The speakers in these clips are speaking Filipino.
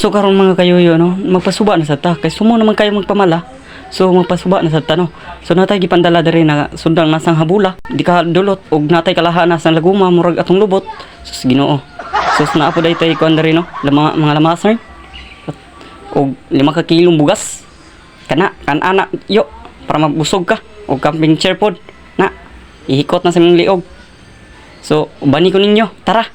So karon mga kayoyo no, magpasuba na sa ta kay sumo naman kayo magpamala. So magpasuba na sa ta no. So natay gipandala diri na sundang masang habula, di ka dulot og natay kalahanas ng laguma murag atong lubot. Sus Ginoo. So naa po daytoy kuan diri no, mga lamasar. Og 5 ka kilong bugas. Kana kan anak yo para magbusog ka og camping chair pod na ihikot na sa imong liog. So bani ko ninyo, tara.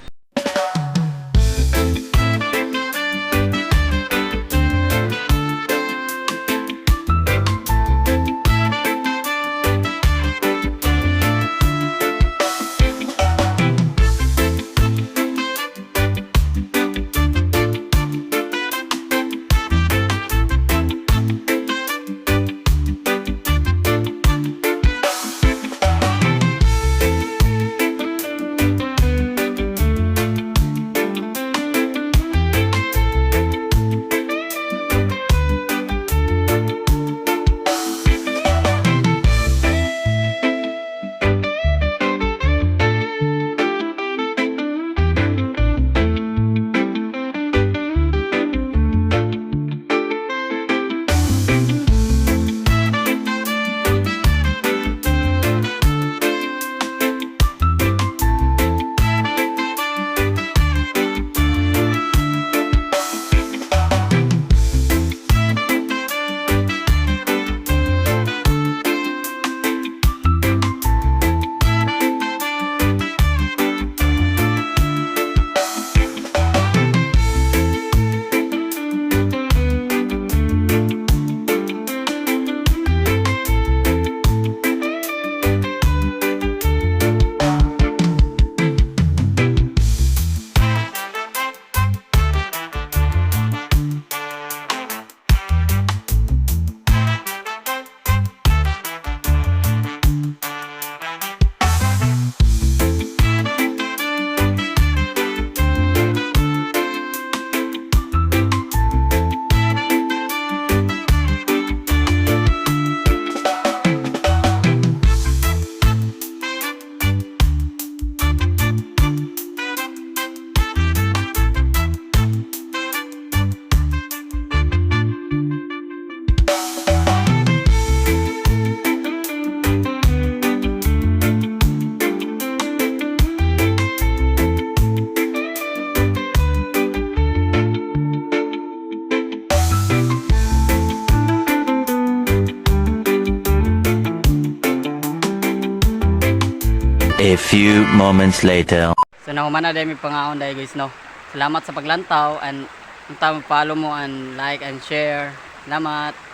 A few moments later. So nahuman na dahil may pangaon dahil guys no. Salamat sa paglantaw and magpa-follow mo and like and share. Salamat.